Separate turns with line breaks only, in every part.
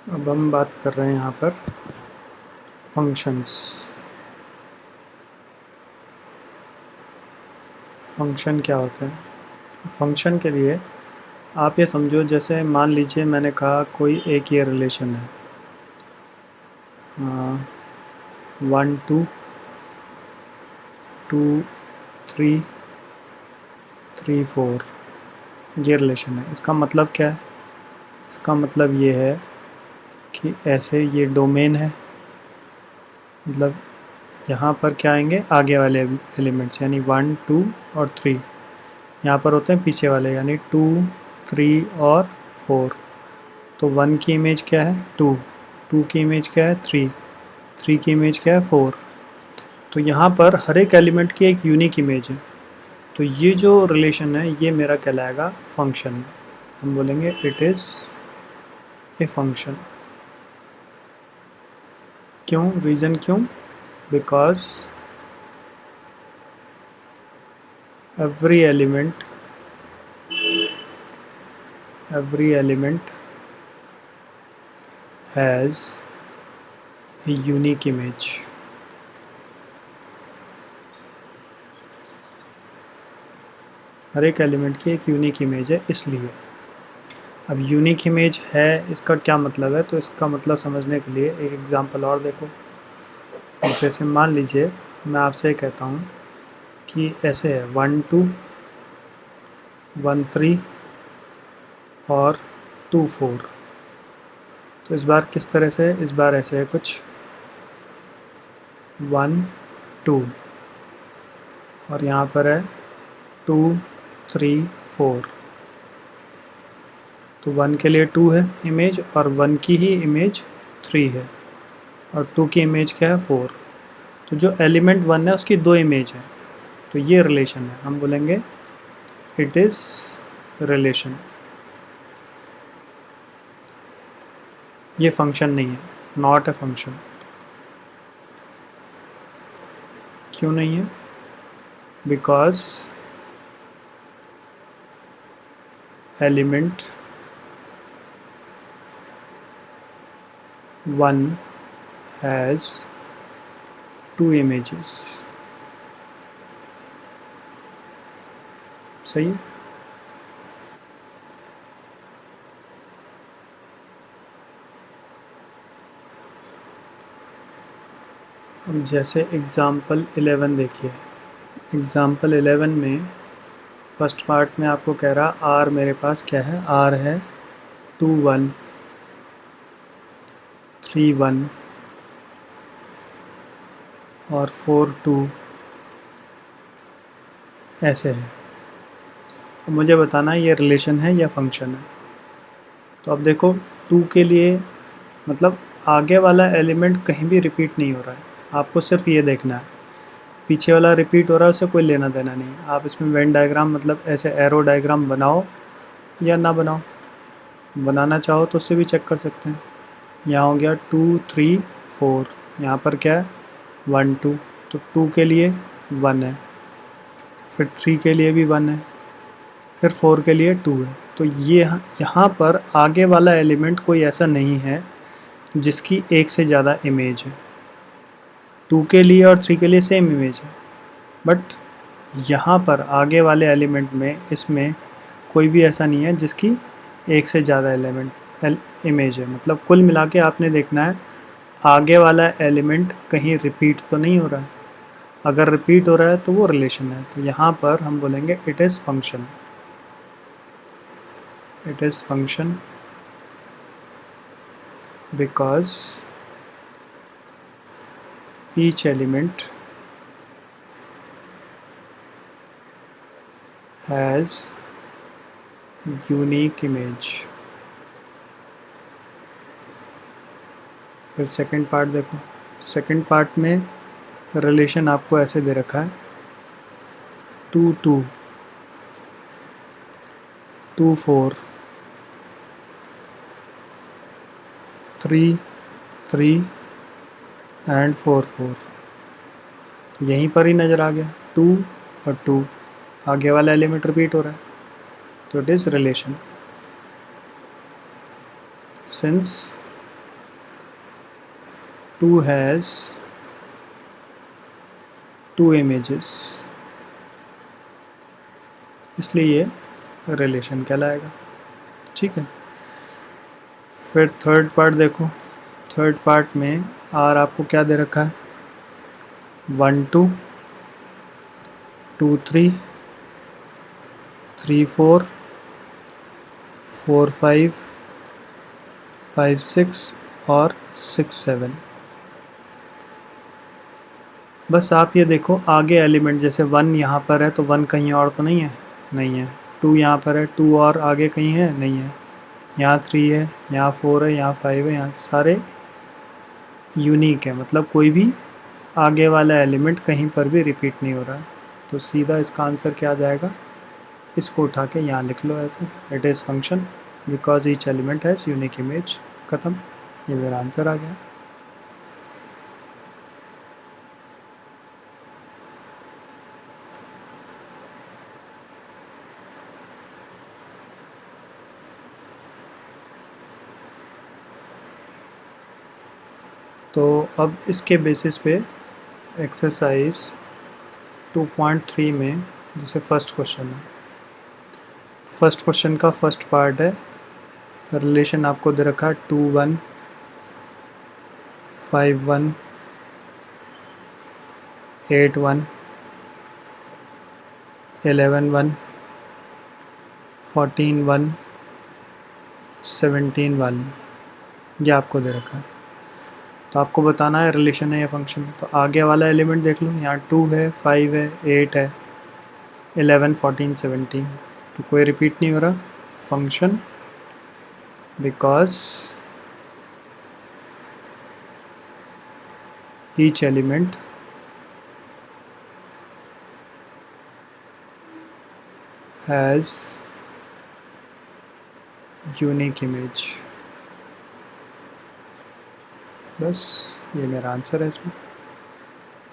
अब हम बात कर रहे हैं यहाँ पर फंक्शंस। फंक्शन क्या होते हैं? फंक्शन के लिए आप ये समझो, जैसे मान लीजिए मैंने कहा कोई एक ये रिलेशन है 1 2 2 3 3 4, ये रिलेशन है। इसका मतलब क्या है? इसका मतलब ये है कि ऐसे ये डोमेन है, मतलब यहाँ पर क्या आएंगे आगे वाले एलिमेंट्स, यानी 1 2 और 3। यहाँ पर होते हैं पीछे वाले, यानी 2 3 और 4। तो 1 की इमेज क्या है 2, 2 की इमेज क्या है 3, 3 की इमेज क्या है 4। तो यहाँ पर हर एक एलिमेंट की एक यूनिक इमेज है। तो ये जो रिलेशन है ये मेरा कहलाएगा फंक्शन। हम बोलेंगे इट इज़ ए फंक्शन। क्यों? रीज़न क्यों? Because every element has a unique image। हर एक एलिमेंट की एक यूनिक इमेज है, इसलिए। अब यूनिक इमेज है, इसका क्या मतलब है? तो इसका मतलब समझने के लिए एक एग्जांपल और देखो। जैसे मान लीजिए मैं आपसे कहता हूँ कि ऐसे है 1 2 1 3 और 2 4। तो इस बार किस तरह से? इस बार ऐसे है कुछ 1 2 और यहाँ पर है 2 3 4। तो 1 के लिए 2 है इमेज, और 1 की ही इमेज 3 है, और 2 की इमेज क्या है 4। तो जो एलिमेंट 1 है उसकी 2 इमेज है। तो ये रिलेशन है, हम बोलेंगे इट इज़ रिलेशन। ये फंक्शन नहीं है, नॉट ए फंक्शन। क्यों नहीं है? Because element 1 has 2 images। सही है। अब जैसे एग्ज़ाम्पल 11 देखिए। एग्ज़ाम्पल 11 में फर्स्ट पार्ट में आपको कह रहा आर मेरे पास क्या है? आर है 2 1 3 1 और 4 2, ऐसे है। तो मुझे बताना ये रिलेशन है या फंक्शन है। तो अब देखो 2 के लिए मतलब आगे वाला एलिमेंट कहीं भी रिपीट नहीं हो रहा है, आपको सिर्फ ये देखना है। पीछे वाला रिपीट हो रहा है उससे कोई लेना देना नहीं। आप इसमें वेन डायग्राम मतलब ऐसे एरो डायग्राम बनाओ या ना बनाओ, बनाना चाहो तो उससे भी चेक कर सकते हैं। यहाँ हो गया 2 3 4, यहाँ पर क्या है 1 2, तो 2 के लिए 1 है, फिर 3 के लिए भी 1 है, फिर 4 के लिए 2 है। तो ये यहाँ पर आगे वाला एलिमेंट कोई ऐसा नहीं है जिसकी एक से ज़्यादा इमेज है। 2 के लिए और 3 के लिए सेम इमेज है, बट यहाँ पर आगे वाले एलिमेंट में इसमें कोई भी ऐसा नहीं है जिसकी एक से ज़्यादा इमेज है। मतलब कुल मिला के आपने देखना है आगे वाला एलिमेंट कहीं रिपीट तो नहीं हो रहा है। अगर रिपीट हो रहा है तो वो रिलेशन है। तो यहाँ पर हम बोलेंगे it is function. It is function because each element has unique image। फिर सेकंड पार्ट देखो। सेकंड पार्ट में रिलेशन आपको ऐसे दे रखा है 2 2 2 4 3 3 एंड 4 4। तो यहीं पर ही नज़र आ गया 2 और 2, आगे वाला एलिमेंट रिपीट हो रहा है, तो it is relation. Since 2 has 2 images, इसलिए ये रिलेशन कहलाएगा। ठीक है, फिर थर्ड पार्ट देखो। थर्ड पार्ट में आर आपको क्या दे रखा है, 1 2 2 3 3 4 4 5 5 6 और 6 7। बस आप ये देखो आगे एलिमेंट, जैसे 1 यहाँ पर है तो 1 कहीं और तो नहीं है, नहीं है। 2 यहाँ पर है, 2 और आगे कहीं है, नहीं है। यहाँ 3 है, यहाँ 4 है, यहाँ 5 है, यहाँ सारे यूनिक है, मतलब कोई भी आगे वाला एलिमेंट कहीं पर भी रिपीट नहीं हो रहा है। तो सीधा इसका आंसर क्या आ जाएगा, इसको उठा के यहाँ लिख लो ऐसे, it is function because each element has unique image. ख़त्म, ये मेरा आंसर आ गया। तो अब इसके बेसिस पे एक्सरसाइज 2.3 में जैसे फर्स्ट क्वेश्चन है, फर्स्ट क्वेश्चन का फर्स्ट पार्ट है, रिलेशन आपको दे रखा है 2 1 5 1 8 1 11 1 14 1 17 1, ये आपको दे रखा है। तो आपको बताना है रिलेशन है या फंक्शन है। तो आगे वाला एलिमेंट देख लो, यहाँ 2 है, 5 है, 8 है, 11 14 17, तो कोई रिपीट नहीं हो रहा, function because each element has unique image. बस ये मेरा आंसर है इसमें।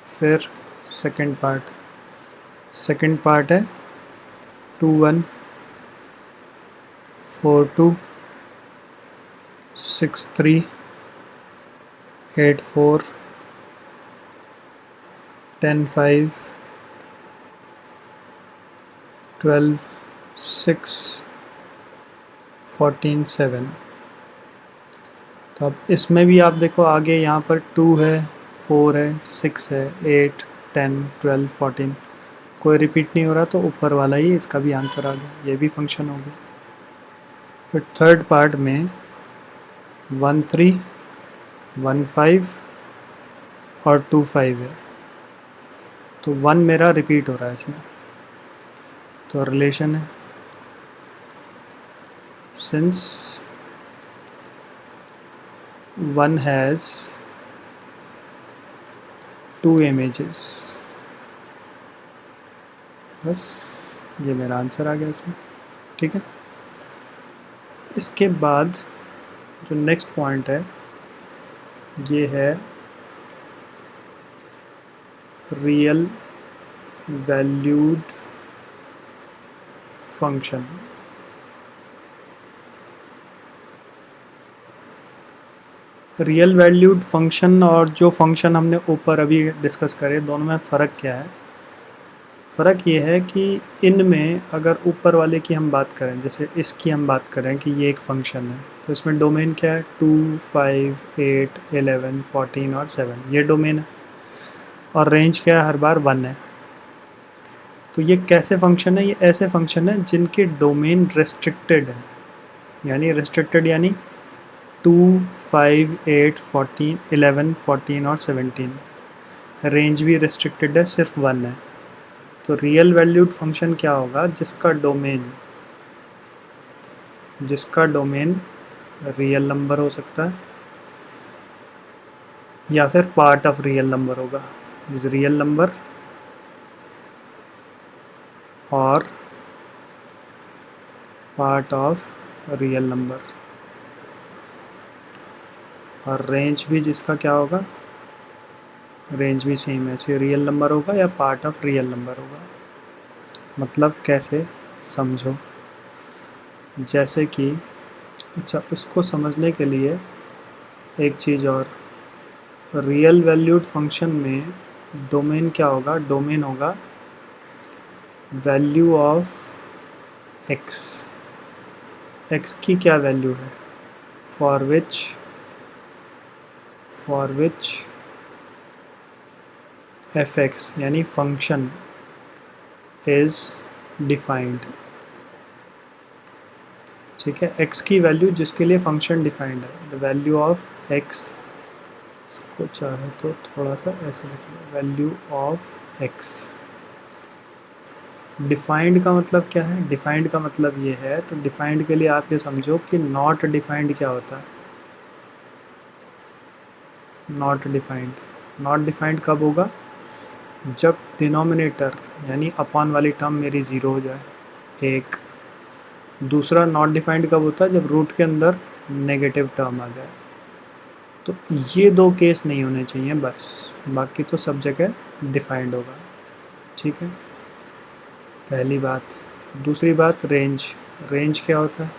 फिर सेकंड पार्ट है 2 1 4 2 6 3 8 4 10 5 12 6 14 7। तो अब इसमें भी आप देखो आगे यहाँ पर 2 है, 4 है, 6 है, 8 10 12 14, कोई रिपीट नहीं हो रहा, तो ऊपर वाला ही इसका भी आंसर आ गया, ये भी फंक्शन हो गया। फिर थर्ड पार्ट में 1 3 1 5 और 2 5 है, तो 1 मेरा रिपीट हो रहा है इसमें, तो रिलेशन है सिंस 1 हैज़ 2 इमेजेस। बस ये मेरा आंसर आ गया इसमें। ठीक है, इसके बाद जो नेक्स्ट पॉइंट है ये है real valued function. Real valued function और जो फंक्शन हमने ऊपर अभी डिस्कस करे, दोनों में फ़र्क क्या है? फ़र्क ये है कि इनमें अगर ऊपर वाले की हम बात करें, जैसे इसकी हम बात करें कि ये एक फ़ंक्शन है, तो इसमें डोमेन क्या है, 2 5 8 11 14 और 7, ये डोमेन है, और रेंज क्या है, हर बार 1 है। तो ये कैसे फंक्शन है, ये ऐसे फंक्शन है जिनके डोमेन रेस्ट्रिक्टेड है, यानी रेस्ट्रिक्टेड यानी 2 5 8 14 11 14 और 17, रेंज भी रेस्ट्रिक्टेड है, सिर्फ 1 है। तो रियल वैल्यूड फंक्शन क्या होगा, जिसका डोमेन रियल नंबर हो सकता है या फिर पार्ट ऑफ रियल नंबर होगा, इज रियल नंबर और पार्ट ऑफ रियल नंबर, और रेंज भी जिसका क्या होगा, रेंज भी सेम ऐसे रियल नंबर होगा या पार्ट ऑफ रियल नंबर होगा। मतलब कैसे, समझो, जैसे कि अच्छा, इसको समझने के लिए एक चीज़ और, रियल वैल्यूड फंक्शन में डोमेन क्या होगा? डोमेन होगा वैल्यू ऑफ एक्स। एक्स की क्या वैल्यू है? फॉर विच एफ एक्स यानी फंक्शन इज डिफाइंड। ठीक है, एक्स की वैल्यू जिसके लिए फंक्शन डिफाइंड है। द वैल्यू ऑफ एक्स, इसको चाहे तो थोड़ा सा ऐसे लिख लो, वैल्यू ऑफ एक्स। डिफाइंड का मतलब क्या है? डिफाइंड का मतलब ये है, तो डिफाइंड के लिए आप ये समझो कि नॉट डिफाइंड क्या होता है? नॉट डिफाइंड, नॉट डिफाइंड कब होगा? जब डिनोमिनेटर यानी अपॉन वाली टर्म मेरी ज़ीरो हो जाए, एक। दूसरा नॉट डिफाइंड कब होता है? जब रूट के अंदर नेगेटिव टर्म आ जाए। तो ये दो केस नहीं होने चाहिए बस, बाकी तो सब जगह डिफाइंड होगा। ठीक है, पहली बात। दूसरी बात, रेंज। रेंज क्या होता है?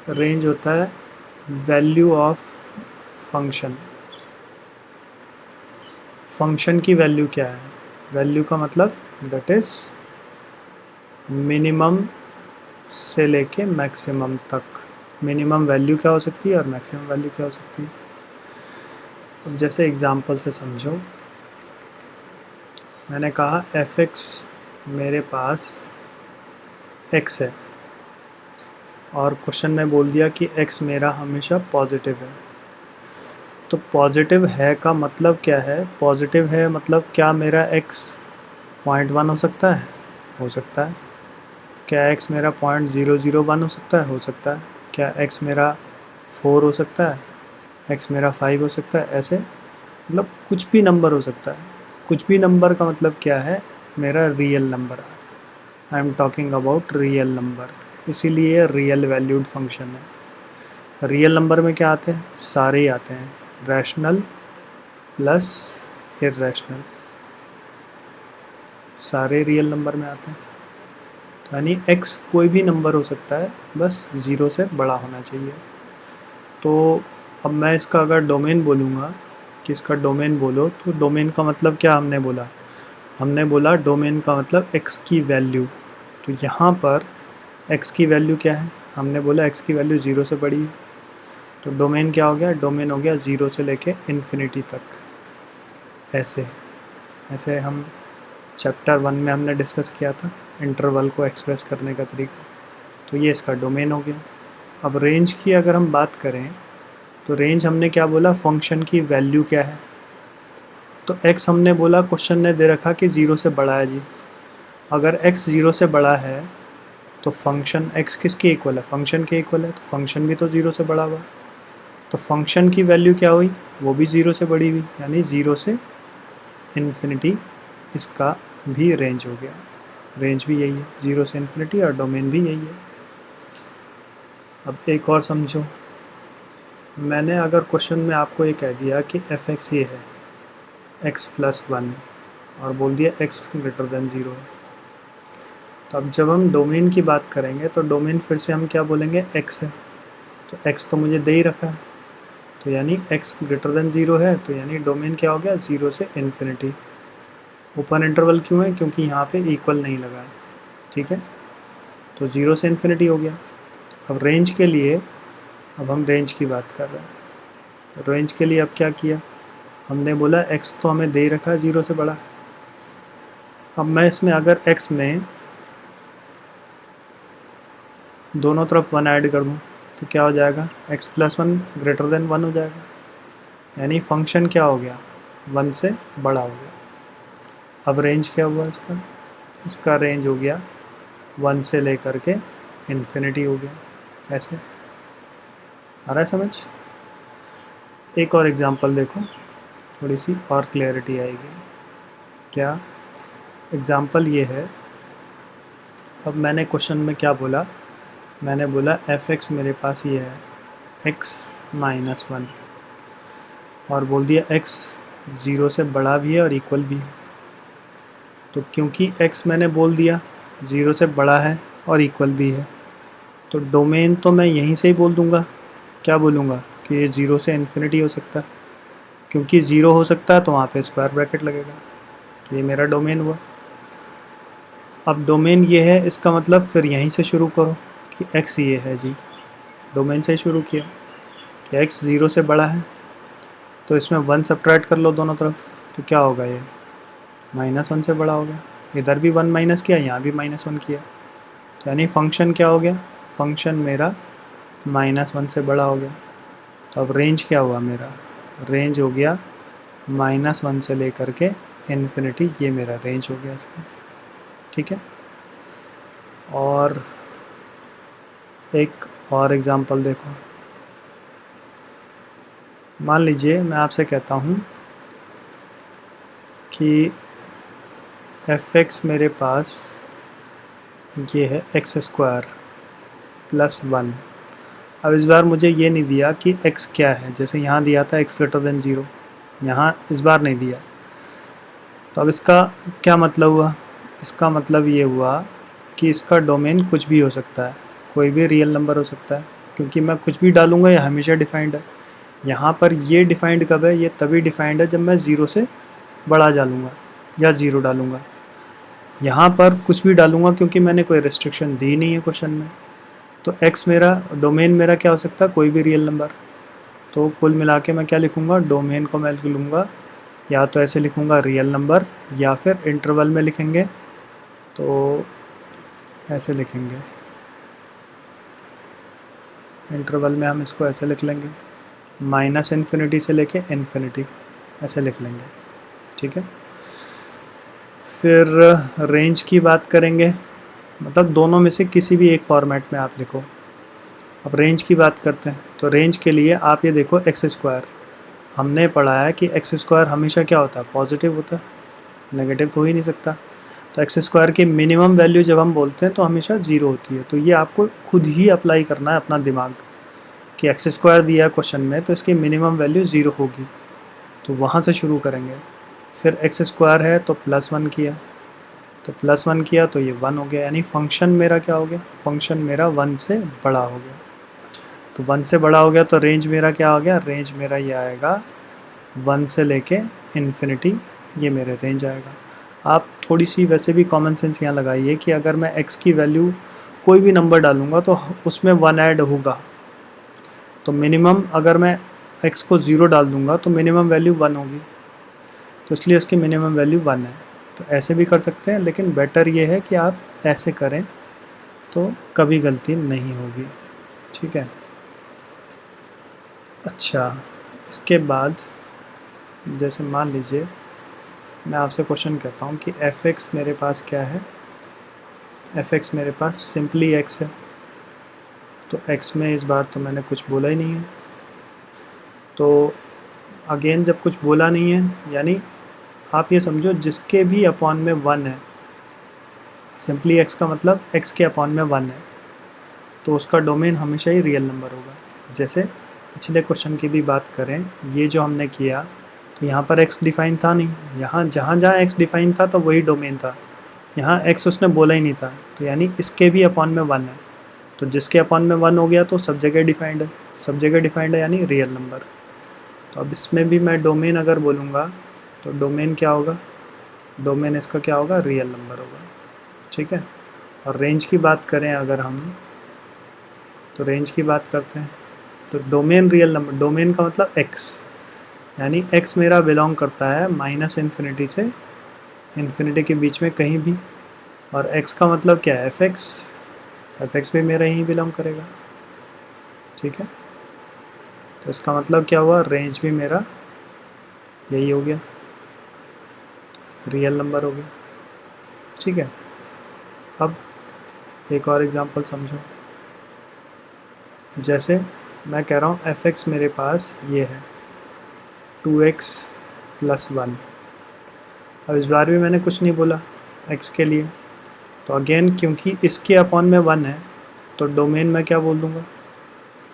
रेंज होता है वैल्यू ऑफ फंक्शन। फंक्शन की वैल्यू क्या है? वैल्यू का मतलब दैट इज़ मिनिमम से लेके मैक्सिमम तक। मिनिमम वैल्यू क्या हो सकती है और मैक्सिमम वैल्यू क्या हो सकती है? अब जैसे एग्जांपल से समझो, मैंने कहा एफ एक्स मेरे पास एक्स है और क्वेश्चन में बोल दिया कि एक्स मेरा हमेशा पॉजिटिव है। तो पॉजिटिव है का मतलब क्या है? पॉजिटिव है मतलब क्या मेरा एक्स 0.1 हो सकता है? हो सकता है। क्या एक्स मेरा 0.001 हो सकता है? हो सकता है। क्या एक्स मेरा 4 हो सकता है? एक्स मेरा 5 हो सकता है? ऐसे मतलब कुछ भी नंबर हो सकता है। कुछ भी नंबर का मतलब क्या है? मेरा real number. I am talking about real number, इसीलिए रियल वैल्यूड फंक्शन है। रियल नंबर में क्या आते हैं? सारे ही आते हैं, रैशनल प्लस इर्रेशनल, सारे रियल नंबर में आते हैं। तो यानी x कोई भी नंबर हो सकता है, बस ज़ीरो से बड़ा होना चाहिए। तो अब मैं इसका अगर डोमेन बोलूँगा कि इसका डोमेन बोलो, तो डोमेन का मतलब क्या हमने बोला? हमने बोला डोमेन का मतलब x की वैल्यू। तो यहाँ पर x की वैल्यू क्या है? हमने बोला x की वैल्यू ज़ीरो से बड़ी है। तो डोमेन क्या हो गया? डोमेन हो गया ज़ीरो से लेके इन्फिनिटी तक। ऐसे ऐसे हम चैप्टर 1 में हमने डिस्कस किया था इंटरवल को एक्सप्रेस करने का तरीका। तो ये इसका डोमेन हो गया। अब रेंज की अगर हम बात करें, तो रेंज हमने क्या बोला? फंक्शन की वैल्यू क्या है? तो x हमने बोला, क्वेश्चन ने दे रखा कि ज़ीरो से बड़ा है जी। अगर x ज़ीरो से बड़ा है तो फंक्शन x किसके इक्वल है? फंक्शन के इक्वल है, तो फंक्शन भी तो ज़ीरो से बड़ा हुआ। तो फंक्शन की वैल्यू क्या हुई? वो भी ज़ीरो से बड़ी हुई, यानी ज़ीरो से इन्फिनिटी इसका भी रेंज हो गया। रेंज भी यही है, ज़ीरो से इन्फिनिटी, और डोमेन भी यही है। अब एक और समझो, मैंने अगर क्वेश्चन में आपको ये कह दिया कि एफ एक्स ये है x प्लस 1 और बोल दिया x ग्रेटर देन 0 है, तो अब जब हम डोमेन की बात करेंगे तो डोमेन फिर से हम क्या बोलेंगे? x है। तो x तो मुझे दे ही रखा है, तो यानी x ग्रेटर देन 0 है, तो यानी डोमेन क्या हो गया? ज़ीरो से इन्फिनिटी। ओपन इंटरवल क्यों है? क्योंकि यहाँ पे इक्वल नहीं लगा है। ठीक है, तो ज़ीरो से इन्फिनिटी हो गया। अब रेंज के लिए, अब हम रेंज की बात कर रहे हैं, तो रेंज के लिए अब क्या किया? हमने बोला x तो हमें दे रखा है ज़ीरो से बड़ा। अब मैं इसमें अगर x में दोनों तरफ 1 ऐड कर दूँ तो क्या हो जाएगा? x प्लस 1 ग्रेटर देन 1 हो जाएगा, यानी फंक्शन क्या हो गया? 1 से बड़ा हो गया। अब रेंज क्या हुआ इसका? इसका रेंज हो गया 1 से लेकर के इन्फिनिटी हो गया। ऐसे आ रहा है समझ? एक और एग्जांपल देखो, थोड़ी सी और क्लैरिटी आएगी। क्या एग्जांपल ये है? अब मैंने क्वेश्चन में क्या बोला? मैंने बोला एफ एक्स मेरे पास ये है x माइनस 1, और बोल दिया x ज़ीरो से बड़ा भी है और इक्वल भी है। तो क्योंकि x मैंने बोल दिया ज़ीरो से बड़ा है और इक्वल भी है, तो डोमेन तो मैं यहीं से ही बोल दूँगा। क्या बोलूँगा? कि ये ज़ीरो से इन्फिनिटी हो सकता है। क्योंकि ज़ीरो हो सकता है तो वहाँ पे स्क्वायर ब्रैकेट लगेगा। तो ये मेरा डोमेन हुआ। अब डोमेन ये है, इसका मतलब फिर यहीं से शुरू करो कि x ये है जी, डोमेन से शुरू किया कि x 0 से बड़ा है, तो इसमें 1 सब्ट्रैक्ट कर लो दोनों तरफ, तो क्या होगा ये -1 से बड़ा हो गया। इधर भी 1 माइनस किया, यहाँ भी -1 किया, तो यानी फंक्शन क्या हो गया, फंक्शन मेरा -1 से बड़ा हो गया। तो अब रेंज क्या हुआ मेरा, रेंज हो गया -1 से लेकर के इन्फिनिटी, ये मेरा रेंज हो गया इसका। ठीक है, और एक और एग्ज़ाम्पल देखो। मान लीजिए मैं आपसे कहता हूँ कि f(x) मेरे पास ये है x² + 1। अब इस बार मुझे ये नहीं दिया कि x क्या है, जैसे यहाँ दिया था x > 0, यहाँ इस बार नहीं दिया। तो अब इसका क्या मतलब हुआ, इसका मतलब ये हुआ कि इसका डोमेन कुछ भी हो सकता है, कोई भी रियल नंबर हो सकता है, क्योंकि मैं कुछ भी डालूँगा ये हमेशा डिफाइंड है। यहाँ पर ये डिफाइंड कब है, ये तभी डिफाइंड है जब मैं 0 से बड़ा डालूँगा या 0 डालूँगा। यहाँ पर कुछ भी डालूँगा क्योंकि मैंने कोई रिस्ट्रिक्शन दी नहीं है क्वेश्चन में। तो x मेरा डोमेन मेरा क्या हो सकता है, कोई भी रियल नंबर। तो कुल मिला के मैं क्या लिखूँगा, डोमेन को मैं लूँगा या तो ऐसे लिखूँगा रियल नंबर, या फिर इंटरवल में लिखेंगे तो ऐसे लिखेंगे, इंटरवल में हम इसको ऐसे लिख लेंगे -∞ से लेके इन्फिनिटी, ऐसे लिख लेंगे। ठीक है, फिर रेंज की बात करेंगे, मतलब दोनों में से किसी भी एक फॉर्मेट में आप लिखो। अब रेंज की बात करते हैं, तो रेंज के लिए आप ये देखो x², हमने पढ़ा है कि x² हमेशा क्या होता है, पॉजिटिव होता है, नेगेटिव तो हो ही नहीं सकता। तो x² की मिनिमम वैल्यू जब हम बोलते हैं तो हमेशा 0 होती है। तो ये आपको खुद ही अप्लाई करना है अपना दिमाग कि x² दिया है क्वेश्चन में, तो इसकी मिनिमम वैल्यू 0 होगी, तो वहाँ से शुरू करेंगे। फिर x² है तो +1 किया, तो +1 किया तो ये 1 हो गया, यानी फंक्शन मेरा क्या हो गया, फंक्शन मेरा 1 से बड़ा हो गया। तो 1 से बड़ा हो गया तो रेंज मेरा क्या हो गया, रेंज मेरा ये आएगा 1 से लेके इन्फिनिटी, ये मेरे रेंज आएगा। आप थोड़ी सी वैसे भी कॉमन सेंस यहाँ लगाइए कि अगर मैं x की वैल्यू कोई भी नंबर डालूँगा तो उसमें 1 ऐड होगा, तो मिनिमम अगर मैं x को 0 डाल दूँगा तो मिनिमम वैल्यू 1 होगी, तो इसलिए उसकी मिनिमम वैल्यू 1 है। तो ऐसे भी कर सकते हैं, लेकिन बेटर ये है कि आप ऐसे करें तो कभी गलती नहीं होगी। ठीक है, अच्छा, इसके बाद जैसे मान लीजिए मैं आपसे क्वेश्चन कहता हूँ कि f(x) मेरे पास क्या है, f(x) मेरे पास सिंपली x है, तो x में इस बार तो मैंने कुछ बोला ही नहीं है। तो अगेन जब कुछ बोला नहीं है, यानी आप ये समझो जिसके भी अपॉन में 1 है, सिंपली x का मतलब x के अपॉन में 1 है, तो उसका डोमेन हमेशा ही रियल नंबर होगा। जैसे पिछले क्वेश्चन की भी बात करें, ये जो हमने किया, तो यहाँ पर x डिफाइन था नहीं, यहाँ जहाँ x डिफाइन था तो वही डोमेन था, यहाँ x उसने बोला ही नहीं था, तो यानी इसके भी अपॉन में 1 है, तो जिसके अपॉन में 1 हो गया तो सब जगह डिफाइंड है, सब जगह डिफाइंड है यानी रियल नंबर। तो अब इसमें भी मैं डोमेन अगर बोलूँगा तो डोमेन क्या होगा, डोमेन इसका क्या होगा, रियल नंबर होगा। ठीक है, और रेंज की बात करें अगर हम, तो रेंज की बात करते हैं, तो डोमेन रियल नंबर, डोमेन का मतलब x, यानी x मेरा बिलोंग करता है -∞ से इन्फिनिटी के बीच में कहीं भी, और x का मतलब क्या है, f(x) भी मेरा यहीं बिलोंग करेगा। ठीक है, तो इसका मतलब क्या हुआ, रेंज भी मेरा यही हो गया, रियल नंबर हो गया। ठीक है, अब एक और एग्जांपल समझो, जैसे मैं कह रहा हूँ f(x) मेरे पास ये है 2x + 1। अब इस बार भी मैंने कुछ नहीं बोला x के लिए, तो अगेन क्योंकि इसके अपॉन में 1 है, तो डोमेन मैं क्या बोल दूँगा,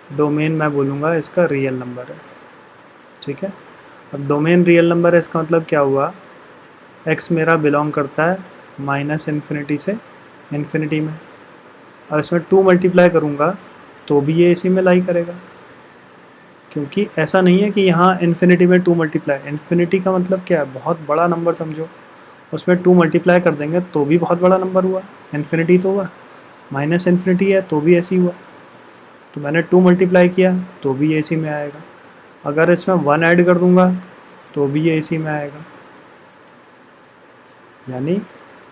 डोमेन मैं बोलूँगा इसका रियल नंबर है। ठीक है, अब डोमेन रियल नंबर है, इसका मतलब क्या हुआ, x मेरा बिलोंग करता है -∞ से इन्फिनिटी में, और इसमें 2 मल्टीप्लाई करूँगा तो भी ये इसी में लाई करेगा। क्योंकि ऐसा नहीं है कि यहाँ इन्फिनिटी में 2 मल्टीप्लाई, इन्फिनिटी का मतलब क्या है, बहुत बड़ा नंबर समझो, उसमें 2 मल्टीप्लाई कर देंगे तो भी बहुत बड़ा नंबर हुआ, इन्फिनिटी तो हुआ, माइनस इन्फिनिटी है तो भी ऐसे ही हुआ, तो मैंने 2 मल्टीप्लाई किया तो भी ये इसी में आएगा, अगर इसमें 1 ऐड कर दूंगा तो भी ये इसी में आएगा। यानी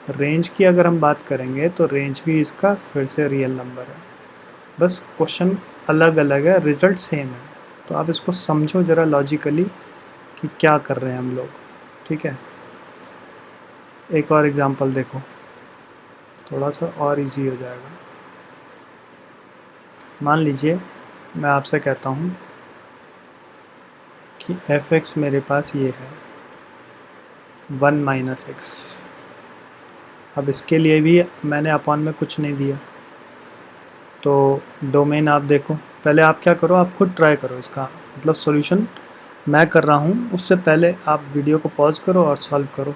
रेंज की अगर हम बात करेंगे तो रेंज भी इसका फिर से रियल नंबर है, बस क्वेश्चन अलग अलग है, रिजल्ट सेम है। तो आप इसको समझो ज़रा लॉजिकली कि क्या कर रहे हैं हम लोग, ठीक है। एक और एग्जांपल देखो, थोड़ा सा और इजी हो जाएगा। मान लीजिए मैं आपसे कहता हूँ कि f(x) मेरे पास ये है 1 माइनस एक्स। अब इसके लिए भी मैंने अपॉन में कुछ नहीं दिया, तो डोमेन आप देखो, पहले आप क्या करो, आप खुद ट्राई करो इसका मतलब सॉल्यूशन मैं कर रहा हूँ, उससे पहले आप वीडियो को पॉज करो और सॉल्व करो,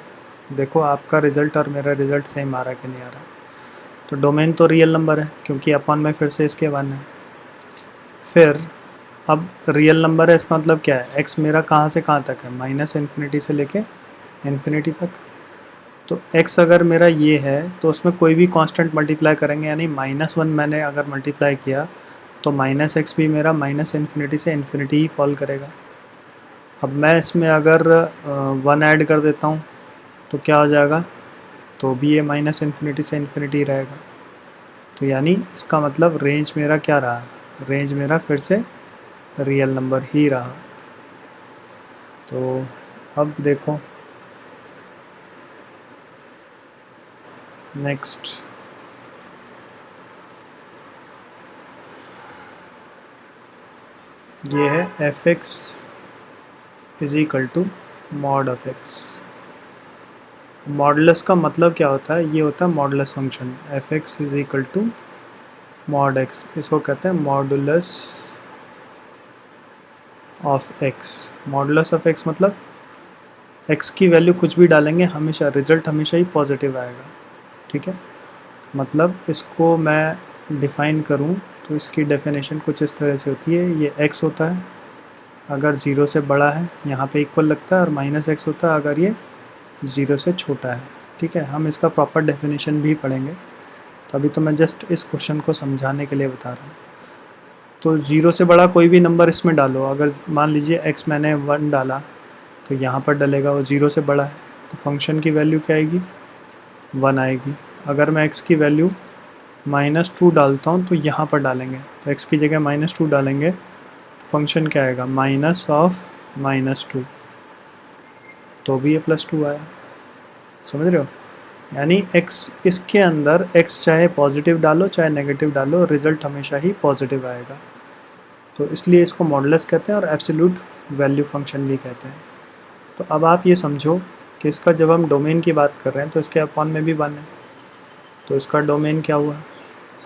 देखो आपका रिज़ल्ट और मेरा रिज़ल्ट सेम आ रहा है कि नहीं आ रहा। तो डोमेन तो रियल नंबर है क्योंकि अपॉन में फिर से इसके 1 है। फिर अब रियल नंबर है, इसका मतलब क्या है, x मेरा कहाँ से कहाँ तक है, माइनस इन्फिनिटी से लेके इन्फिनिटी तक। तो x अगर मेरा ये है तो उसमें कोई भी कांस्टेंट मल्टीप्लाई करेंगे, यानी -1 मैंने अगर मल्टीप्लाई किया तो -x भी मेरा माइनस इन्फिनिटी से इन्फिनिटी ही फॉल करेगा। अब मैं इसमें अगर 1 ऐड कर देता हूँ तो क्या हो जाएगा, तो भी ये माइनस इन्फिनिटी से इन्फिनिटी रहेगा। तो यानी इसका मतलब रेंज मेरा क्या रहा, रेंज मेरा फिर से रियल नंबर ही रहा। तो अब देखो नेक्स्ट, ये है f(x) is equal to mod of x। Modulus का मतलब क्या होता है, ये होता है modulus function, f(x) is equal to mod x, इसको कहते हैं modulus of x। Modulus of x मतलब x की वैल्यू कुछ भी डालेंगे हमेशा रिज़ल्ट हमेशा ही पॉजिटिव आएगा, ठीक है। मतलब इसको मैं डिफ़ाइन करूं तो इसकी डेफिनेशन कुछ इस तरह से होती है, ये x होता है अगर 0 से बड़ा है, यहाँ पे इक्वल लगता है, और -x होता है अगर ये 0 से छोटा है, ठीक है। हम इसका प्रॉपर डेफिनेशन भी पढ़ेंगे, तो अभी तो मैं जस्ट इस क्वेश्चन को समझाने के लिए बता रहा हूँ। तो 0 से बड़ा कोई भी नंबर इसमें डालो, अगर मान लीजिए x मैंने 1 डाला तो यहाँ पर डलेगा, वो 0 से बड़ा है तो फंक्शन की वैल्यू क्या आएगी, 1 आएगी। अगर मैं x की वैल्यू -2 डालता हूँ तो यहाँ पर डालेंगे, तो x की जगह -2 डालेंगे तो फंक्शन क्या आएगा, -(-2), तो भी ये +2 आया, समझ रहे हो। यानी x इसके अंदर x चाहे पॉजिटिव डालो चाहे नेगेटिव डालो, रिज़ल्ट हमेशा ही पॉजिटिव आएगा, तो इसलिए इसको मॉडुलस कहते हैं और एब्सोल्यूट वैल्यू फंक्शन भी कहते हैं। तो अब आप ये समझो कि इसका जब हम डोमेन की बात कर रहे हैं तो इसके अपॉन में भी 1 है, तो इसका डोमेन क्या हुआ,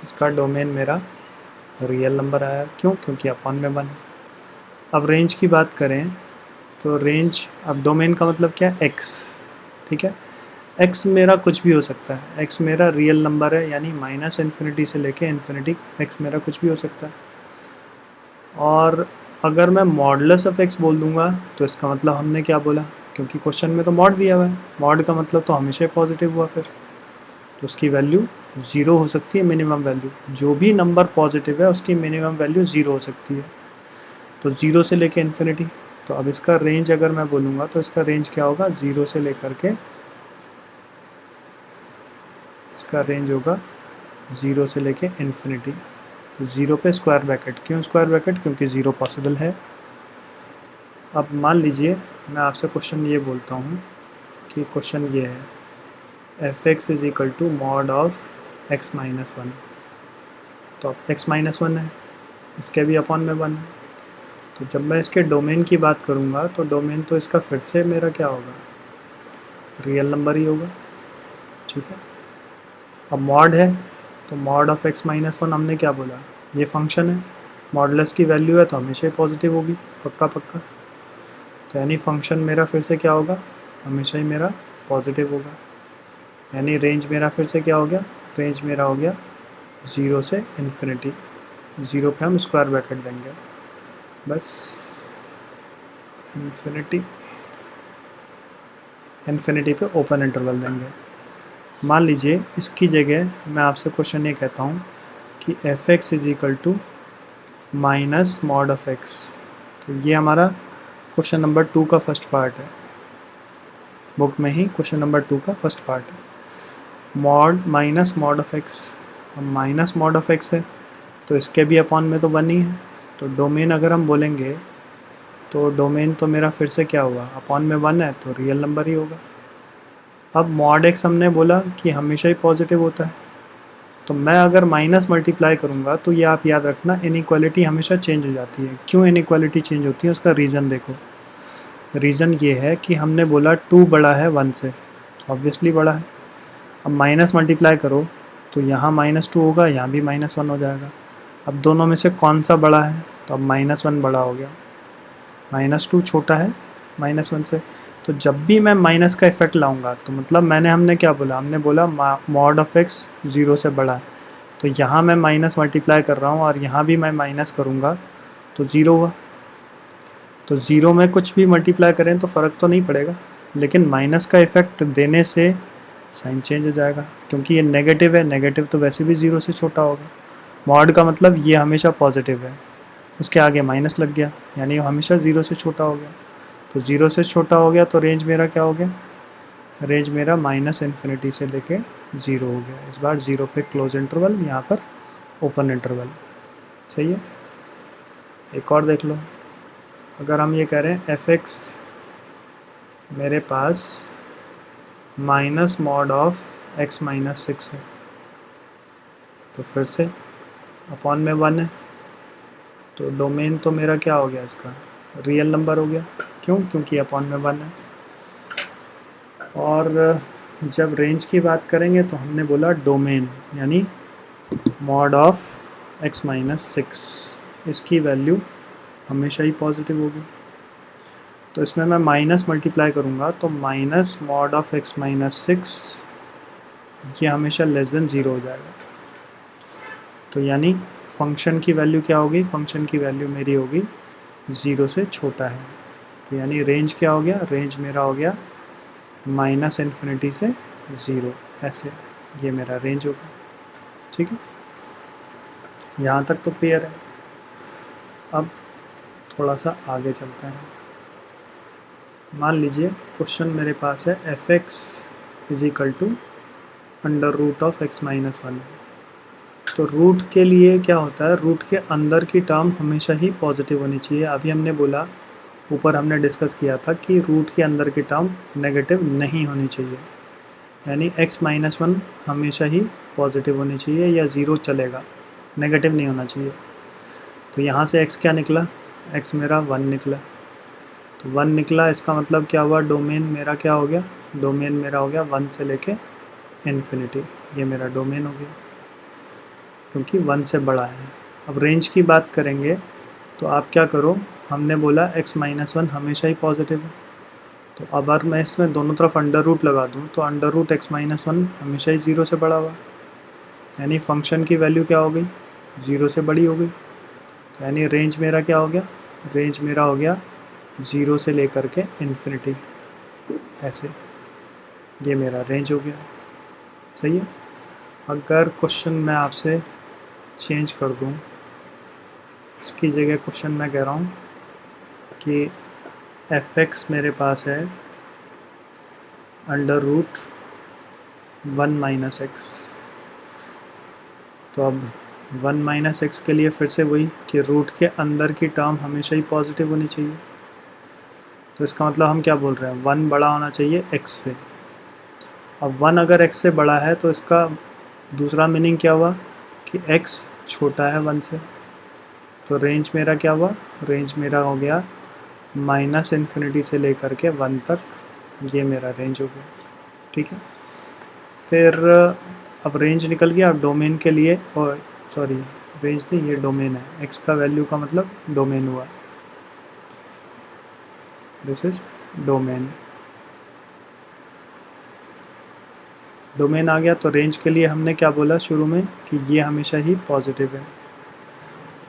इसका डोमेन मेरा रियल नंबर आया, क्यों, क्योंकि अपॉन में 1 है। अब रेंज की बात करें तो रेंज, अब डोमेन का मतलब क्या है, x, ठीक है। x मेरा कुछ भी हो सकता है, x मेरा रियल नंबर है, यानी माइनस इन्फिनिटी से लेके इन्फिनिटी x मेरा कुछ भी हो सकता है। और अगर मैं मॉडुलस ऑफ x बोल दूंगा तो इसका मतलब हमने क्या बोला, क्योंकि क्वेश्चन में तो मॉड दिया हुआ है, मॉड का मतलब तो हमेशा पॉजिटिव हुआ, फिर तो उसकी वैल्यू 0 हो सकती है, मिनिमम वैल्यू, जो भी नंबर पॉजिटिव है उसकी मिनिमम वैल्यू 0 हो सकती है, तो 0 से लेके इन्फिनिटी। तो अब इसका रेंज अगर मैं बोलूँगा तो इसका रेंज क्या होगा, 0 से लेकर के, इसका रेंज होगा 0 से लेके इन्फिनिटी। तो 0 पे स्क्वायर ब्रैकेट, क्यों स्क्वायर ब्रैकेट, क्योंकि 0 पॉसिबल है। अब मान लीजिए मैं आपसे क्वेश्चन ये बोलता हूँ कि क्वेश्चन ये है f(x) is equal to mod of x-1, तो अब x-1 है, इसके भी अपॉन में 1 है, तो जब मैं इसके डोमेन की बात करूँगा तो डोमेन तो इसका फिर से मेरा क्या होगा, रियल नंबर ही होगा, ठीक है। अब मॉड है तो मॉड ऑफ x-1 हमने क्या बोला, ये फंक्शन है, मॉडुलस की वैल्यू है तो हमेशा ही पॉजिटिव होगी, पक्का पक्का। तो यानी फंक्शन मेरा फिर से क्या होगा, हमेशा ही मेरा पॉजिटिव होगा, यानी रेंज मेरा फिर से क्या हो गया, रेंज मेरा हो गया 0 से इन्फिनिटी, 0 पे हम स्क्वायर ब्रैकेट देंगे। बस इन्फिनिटी पे ओपन इंटरवल देंगे। मान लीजिए इसकी जगह मैं आपसे क्वेश्चन ये कहता हूँ कि f x is equal to minus mod of x. तो ये हमारा क्वेश्चन नंबर 2 का फर्स्ट पार्ट है, बुक में ही क्वेश्चन नंबर 2 का फर्स्ट पार्ट है। Mod minus mod of x, अब माइनस मॉड ऑफ एक्स है तो इसके भी अपॉन में तो 1 ही है, तो डोमेन अगर हम बोलेंगे तो डोमेन तो मेरा फिर से क्या हुआ, अपॉन में 1 है तो रियल नंबर ही होगा। अब मॉड एक्स हमने बोला कि हमेशा ही पॉजिटिव होता है, तो मैं अगर माइनस मल्टीप्लाई करूँगा तो ये आप याद रखना इनइक्वालिटी हमेशा चेंज हो जाती है। क्यों इनइक्वालिटी चेंज होती है, उसका रीज़न देखो। रीज़न ये है कि हमने बोला 2 बड़ा है 1 से, ऑब्वियसली बड़ा है। अब माइनस मल्टीप्लाई करो तो यहाँ -2 होगा, यहाँ भी -1 हो जाएगा। अब दोनों में से कौन सा बड़ा है, तो अब -1 बड़ा हो गया, -2 छोटा है -1 से। तो जब भी मैं माइनस का इफेक्ट लाऊंगा तो मतलब हमने क्या बोला, हमने बोला मॉड ऑफ एक्स 0 से बड़ा है, तो यहाँ मैं माइनस मल्टीप्लाई कर रहा हूँ और यहाँ भी मैं माइनस करूँगा तो 0 हुआ। तो 0 में कुछ भी मल्टीप्लाई करें तो फ़र्क तो नहीं पड़ेगा, लेकिन माइनस का इफेक्ट देने से साइन चेंज हो जाएगा, क्योंकि ये नेगेटिव है, नेगेटिव तो वैसे भी 0 से छोटा होगा। मॉड का मतलब ये हमेशा पॉजिटिव है, उसके आगे माइनस लग गया यानी वो हमेशा 0 से छोटा हो गया। तो 0 से छोटा हो गया तो रेंज मेरा क्या हो गया, रेंज मेरा -इन्फिनिटी से लेके 0 हो गया। इस बार 0 पे क्लोज इंटरवल, यहाँ पर ओपन इंटरवल। सही है। एक और देख लो, अगर हम ये कह रहे हैं एफ एक्स मेरे पास माइनस मॉड ऑफ एक्स -6 है, तो फिर से अपॉन में 1 है, तो डोमेन तो मेरा क्या हो गया, इसका रियल नंबर हो गया। क्यों, क्योंकि अपॉन में 1 है। और जब रेंज की बात करेंगे तो हमने बोला डोमेन यानी मॉड ऑफ x -6, इसकी वैल्यू हमेशा ही पॉजिटिव होगी। तो इसमें मैं माइनस मल्टीप्लाई करूँगा तो माइनस मॉड ऑफ x -6 ये हमेशा लेस देन 0 हो जाएगा। तो यानी फंक्शन की वैल्यू क्या होगी, फंक्शन की वैल्यू मेरी होगी 0 से छोटा है। तो यानी रेंज क्या हो गया, रेंज मेरा हो गया -इन्फिनिटी से 0, ऐसे ये मेरा रेंज होगा। ठीक है, यहाँ तक तो क्लियर है। अब थोड़ा सा आगे चलते हैं। मान लीजिए क्वेश्चन मेरे पास है f x is equal to under root of x -1। तो रूट के लिए क्या होता है, रूट के अंदर की टर्म हमेशा ही पॉजिटिव होनी चाहिए। अभी हमने बोला, ऊपर हमने डिस्कस किया था कि रूट के अंदर की टर्म नेगेटिव नहीं होनी चाहिए, यानी x -1 हमेशा ही पॉजिटिव होनी चाहिए या 0 चलेगा, नेगेटिव नहीं होना चाहिए। तो यहाँ से x क्या निकला, x मेरा 1 निकला। तो 1 निकला, इसका मतलब क्या हुआ, डोमेन मेरा क्या हो गया, डोमेन मेरा हो गया 1 से लेके इन्फिनिटी, ये मेरा डोमेन हो गया क्योंकि 1 से बड़ा है। अब रेंज की बात करेंगे तो आप क्या करो, हमने बोला x -1 हमेशा ही पॉजिटिव है, तो अब अगर मैं इसमें दोनों तरफ अंडर रूट लगा दूँ तो अंडर रूट x -1 हमेशा ही 0 से बड़ा हुआ, यानी फंक्शन की वैल्यू क्या हो गई, 0 से बड़ी हो गई। तो यानी रेंज मेरा क्या हो गया, रेंज मेरा हो गया 0 से लेकर के इन्फिनिटी, ऐसे ये मेरा रेंज हो गया। सही है। अगर क्वेश्चन मैं आपसे चेंज कर दूं, इसकी जगह क्वेश्चन मैं कह रहा हूं कि एफ एक्स मेरे पास है अंडर रूट 1 - x। तो अब 1 - x के लिए फिर से वही कि रूट के अंदर की टर्म हमेशा ही पॉजिटिव होनी चाहिए। तो इसका मतलब हम क्या बोल रहे हैं, 1 बड़ा होना चाहिए x से। अब 1 अगर x से बड़ा है तो इसका दूसरा मीनिंग क्या हुआ कि x छोटा है 1 से। तो रेंज मेरा क्या हुआ, रेंज मेरा हो गया -इन्फिनिटी से लेकर के 1 तक, ये मेरा रेंज हो गया। ठीक है, फिर अब रेंज निकल गया। अब डोमेन के लिए, और सॉरी रेंज नहीं, ये डोमेन है, x का वैल्यू का मतलब डोमेन हुआ, दिस इज डोमेन। डोमेन आ गया तो रेंज के लिए हमने क्या बोला शुरू में कि ये हमेशा ही पॉजिटिव है।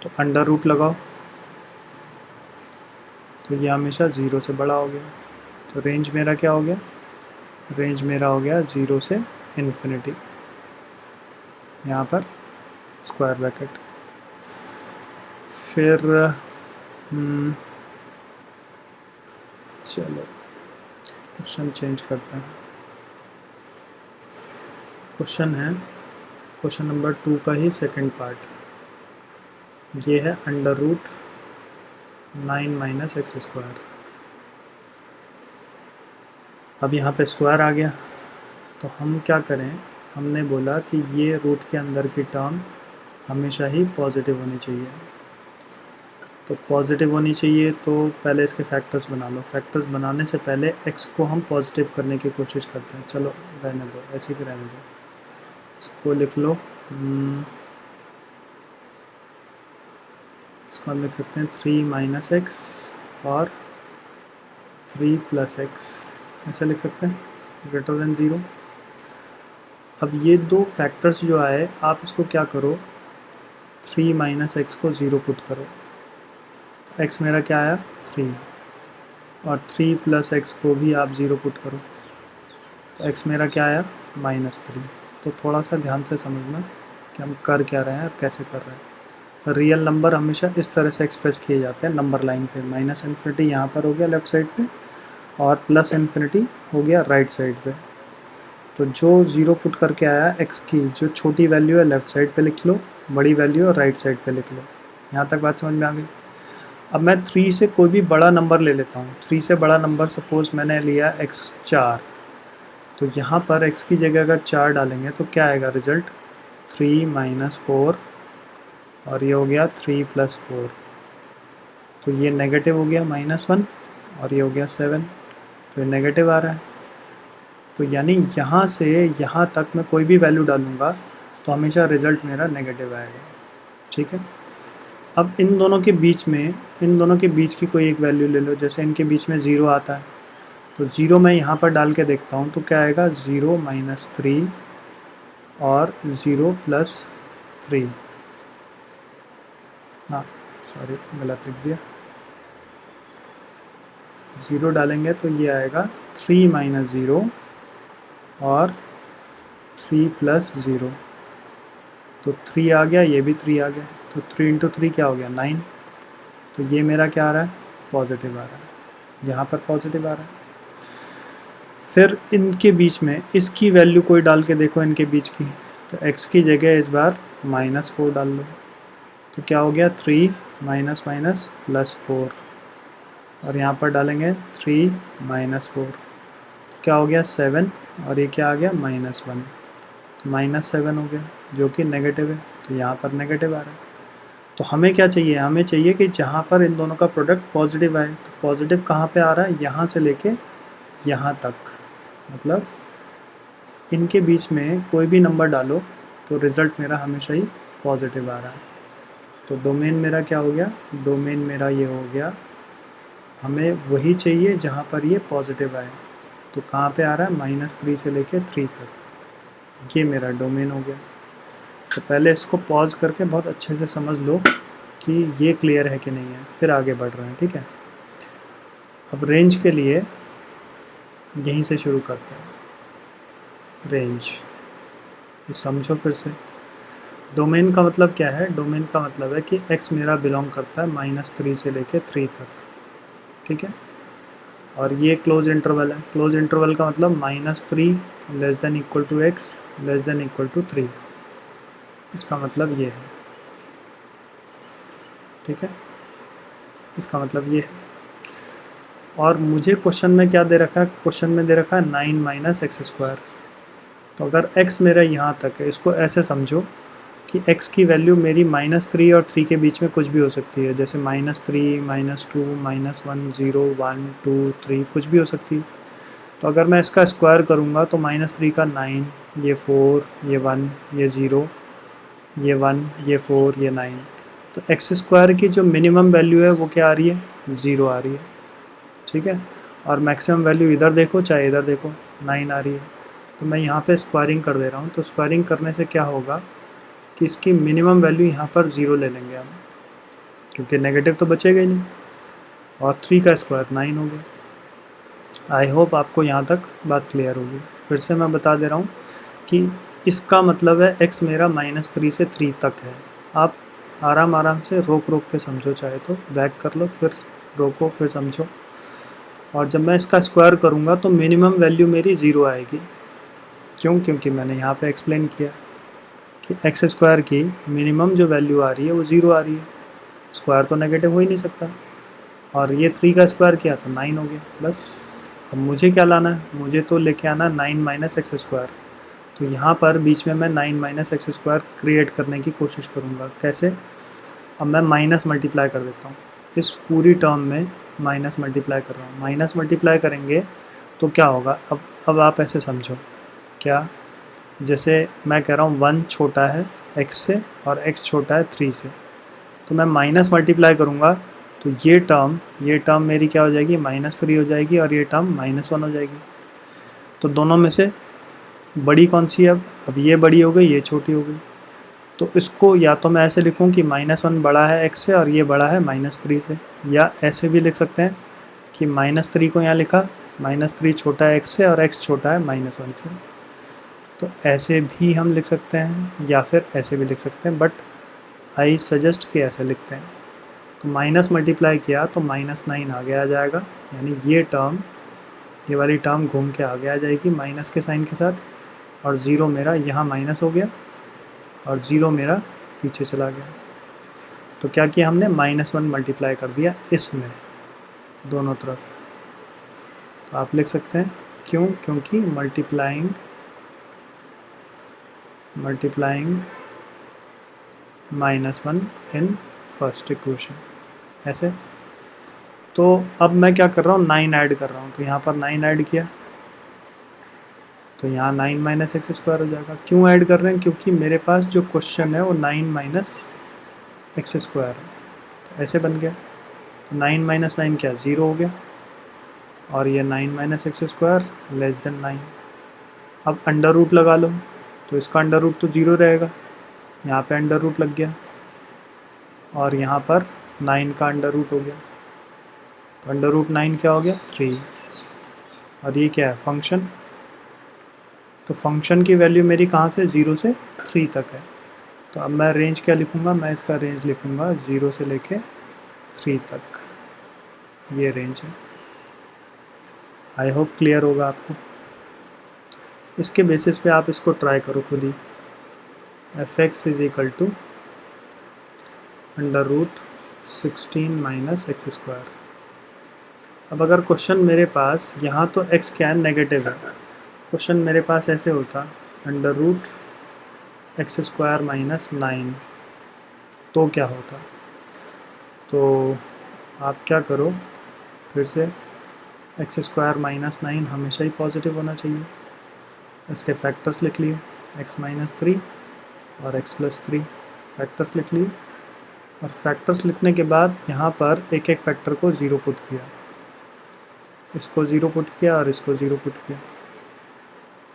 तो अंडर रूट लगाओ, तो ये हमेशा 0 से बड़ा हो गया। तो रेंज मेरा क्या हो गया, रेंज मेरा हो गया 0 से इन्फिनिटी, यहाँ पर स्क्वायर ब्रैकेट। फिर चलो क्वेश्चन चेंज करते हैं। क्वेश्चन है क्वेश्चन नंबर 2 का ही सेकंड पार्ट। ये है under root 9 minus x square. अब यहाँ पे स्क्वायर आ गया, तो हम क्या करें, हमने बोला कि ये रूट के अंदर की टर्म हमेशा ही पॉजिटिव होनी चाहिए। तो पॉजिटिव होनी चाहिए तो पहले इसके फैक्टर्स बना लो। फैक्टर्स बनाने से पहले x को हम पॉजिटिव करने की कोशिश करते हैं। चलो रहने दो, ऐसे ही रहने दो, इसको लिख लो। इसको हम लिख सकते हैं 3 माइनस एक्स और 3 प्लस एक्स, ऐसा लिख सकते हैं, ग्रेटर देन 0। अब ये दो फैक्टर्स जो आए, आप इसको क्या करो, 3 माइनस एक्स को 0 पुट करो, तो x मेरा क्या आया 3, और 3 प्लस एक्स को भी आप 0 पुट करो, तो x मेरा क्या आया -3। तो थोड़ा सा ध्यान से समझना कि हम कर क्या रहे हैं और कैसे कर रहे हैं। रियल नंबर हमेशा इस तरह से एक्सप्रेस किए जाते हैं नंबर लाइन पे। माइनस इन्फिनिटी यहाँ पर हो गया लेफ़्ट साइड पे, और प्लस इन्फिनिटी हो गया राइट साइड पे। तो जो 0 पुट करके आया x की जो छोटी वैल्यू है लेफ़्ट साइड पे लिख लो, बड़ी वैल्यू है राइट साइड पे लिख लो। यहाँ तक बात समझ में आ गई। अब मैं 3 से कोई भी बड़ा नंबर ले लेता हूँ। 3 से बड़ा नंबर सपोज़ मैंने लिया x 4, तो यहाँ पर x की जगह अगर 4 डालेंगे तो क्या आएगा रिज़ल्ट, 3 माइनस 4, और ये हो गया 3 प्लस 4। तो ये नेगेटिव हो गया -1, और ये हो गया 7, तो ये नेगेटिव आ रहा है। तो यानी यहाँ से यहाँ तक मैं कोई भी वैल्यू डालूँगा तो हमेशा रिज़ल्ट मेरा नेगेटिव आएगा। ठीक है। अब इन दोनों के बीच की कोई एक वैल्यू ले लो। जैसे इनके बीच में 0 आता है, तो 0 मैं यहाँ पर डाल के देखता हूँ तो क्या आएगा, 0 माइनस 3 और 0 प्लस 3। हाँ सॉरी, गलत लिख दिया। 0 डालेंगे तो ये आएगा 3 माइनस 0 और 3 प्लस 0, तो 3 आ गया, ये भी 3 आ गया, तो 3 इंटू 3 क्या हो गया 9। तो ये मेरा क्या आ रहा है, पॉजिटिव आ रहा है, यहाँ पर पॉजिटिव आ रहा है। फिर इनके बीच में इसकी वैल्यू कोई डाल के देखो, इनके बीच की, तो x की जगह इस बार -4 डाल लो, तो क्या हो गया 3 माइनस माइनस प्लस 4, और यहाँ पर डालेंगे 3 माइनस 4, तो क्या हो गया 7, और ये क्या आ गया -1, तो -7 हो गया जो कि नेगेटिव है, तो यहाँ पर नेगेटिव आ रहा है। तो हमें क्या चाहिए, हमें चाहिए कि जहाँ पर इन दोनों का प्रोडक्ट पॉजिटिव आए। तो पॉजिटिव कहाँ पे आ रहा है, यहाँ से लेके यहाँ तक, मतलब इनके बीच में कोई भी नंबर डालो तो रिज़ल्ट मेरा हमेशा ही पॉजिटिव आ रहा है। तो डोमेन मेरा क्या हो गया, डोमेन मेरा ये हो गया, हमें वही चाहिए जहाँ पर ये पॉजिटिव आए। तो कहाँ पे आ रहा है, -3 से लेके 3 तक, ये मेरा डोमेन हो गया। तो पहले इसको पॉज करके बहुत अच्छे से समझ लो कि ये क्लियर है कि नहीं है, फिर आगे बढ़ रहे हैं। ठीक है। अब रेंज के लिए यहीं से शुरू करते हैं। रेंज तो समझो फिर से, डोमेन का मतलब क्या है, डोमेन का मतलब है कि x मेरा बिलोंग करता है -3 से लेके 3 तक। ठीक है। और ये क्लोज इंटरवल है। क्लोज इंटरवल का मतलब -3 less than equal to x less than equal to 3, इसका मतलब ये है। ठीक है, इसका मतलब ये है। और मुझे क्वेश्चन में क्या दे रखा है, क्वेश्चन में दे रखा है 9 माइनस एक्स स्क्वायर। तो अगर x मेरा यहाँ तक है, इसको ऐसे समझो कि x की वैल्यू मेरी -3 और 3 के बीच में कुछ भी हो सकती है। जैसे -3, -2, -1, 0, 1, 2, 3 कुछ भी हो सकती है। तो अगर मैं इसका स्क्वायर करूँगा तो -3 का 9, ये 4, ये 1, ये 0, ये 1, ये 4, ये 9। तो एक्स स्क्वायर की जो मिनिमम वैल्यू है वो क्या आ रही है, 0 आ रही है। ठीक है। और मैक्सिमम वैल्यू इधर देखो चाहे इधर देखो, 9 आ रही है। तो मैं यहाँ पे स्क्वायरिंग कर दे रहा हूँ। तो स्क्वायरिंग करने से क्या होगा कि इसकी मिनिमम वैल्यू यहाँ पर 0 ले लेंगे हम, क्योंकि नेगेटिव तो बचेगा ही नहीं। और 3 का स्क्वायर 9 हो गया। आई होप आपको यहाँ तक बात क्लियर होगी। फिर से मैं बता दे रहा हूँ कि इसका मतलब है x मेरा -3 से 3 तक है। आप आराम से रोक के समझो, चाहे तो बैक कर लो, फिर रोको, फिर समझो। और जब मैं इसका स्क्वायर करूँगा तो मिनिमम वैल्यू मेरी 0 आएगी। क्यों? क्योंकि मैंने यहाँ पे एक्सप्लेन किया कि एक्स स्क्वायर की मिनिमम जो वैल्यू आ रही है वो 0 आ रही है। स्क्वायर तो नेगेटिव हो ही नहीं सकता। और ये 3 का स्क्वायर किया तो 9 हो गया। बस अब मुझे क्या लाना है? मुझे तो लेके आना 9 माइनस एक्स स्क्वायर। तो यहाँ पर बीच में मैं 9 माइनस एक्स स्क्वायर क्रिएट करने की कोशिश करूँगा। कैसे? अब मैं माइनस मल्टीप्लाई कर देता हूँ। इस पूरी टर्म में माइनस मल्टीप्लाई कर रहा हूँ। माइनस मल्टीप्लाई करेंगे तो क्या होगा? अब आप ऐसे समझो। क्या? जैसे मैं कह रहा हूँ 1 छोटा है x से और x छोटा है 3 से, तो मैं माइनस मल्टीप्लाई करूँगा तो ये टर्म मेरी क्या हो जाएगी? -3 हो जाएगी और ये टर्म -1 हो जाएगी। तो दोनों में से बड़ी कौन सी है? अब ये बड़ी हो गई, ये छोटी हो गई। तो इसको या तो मैं ऐसे लिखूँ कि -1 बड़ा है x से और ये बड़ा है -3 से, या ऐसे भी लिख सकते हैं कि -3 को यहाँ लिखा, -3 छोटा है x से और x छोटा है -1 से। तो ऐसे भी हम लिख सकते हैं या फिर ऐसे भी लिख सकते हैं, बट आई सजेस्ट कि ऐसे लिखते हैं। तो माइनस मल्टीप्लाई किया तो -9 आगे आ जाएगा, यानी ये वाली टर्म घूम के आगे आ जाएगी माइनस के साइन के साथ, और 0 मेरा यहाँ माइनस हो गया और 0 मेरा पीछे चला गया। तो क्या किया हमने? -1 मल्टीप्लाई कर दिया इसमें दोनों तरफ। तो आप लिख सकते हैं क्यों? क्योंकि मल्टीप्लाइंग -1 इन फर्स्ट इक्वेशन, ऐसे। तो अब मैं क्या कर रहा हूँ? 9 ऐड कर रहा हूँ। तो यहाँ पर 9 ऐड किया तो यहाँ 9 माइनस एक्स स्क्वायर हो जाएगा। क्यों ऐड कर रहे हैं? क्योंकि मेरे पास जो क्वेश्चन है वो 9 माइनस एक्स स्क्वायर है। तो ऐसे बन गया। तो 9 माइनस 9 क्या? 0 हो गया। और ये 9 minus x square less than 9। अब अंडर रूट लगा लो, तो इसका अंडर रूट तो 0 रहेगा, यहाँ पे अंडर रूट लग गया और यहाँ पर 9 का अंडर रूट हो गया। तो अंडर रूट 9 क्या हो गया? 3। और ये क्या है? फंक्शन। तो फंक्शन की वैल्यू मेरी कहाँ से? 0 से 3 तक है। तो अब मैं रेंज क्या लिखूँगा? मैं इसका रेंज लिखूँगा 0 से लेके 3 तक, ये रेंज है। आई होप क्लियर होगा आपको। इसके बेसिस पे आप इसको ट्राई करो खुद ही। fx is equal to under root 16 minus x square. अब अगर क्वेश्चन मेरे पास यहाँ तो x क्या है? नेगेटिव है। क्वेश्चन मेरे पास ऐसे होता under root x square minus 9, तो क्या होता? तो आप क्या करो, फिर से एक्स स्क्वायर माइनस 9 हमेशा ही पॉजिटिव होना चाहिए। इसके फैक्टर्स लिख लिए, x माइनस 3 और x प्लस 3 फैक्टर्स लिख लिए। और फैक्टर्स लिखने के बाद यहाँ पर एक एक फैक्टर को 0 पुट किया, इसको 0 पुट किया और इसको 0 पुट किया।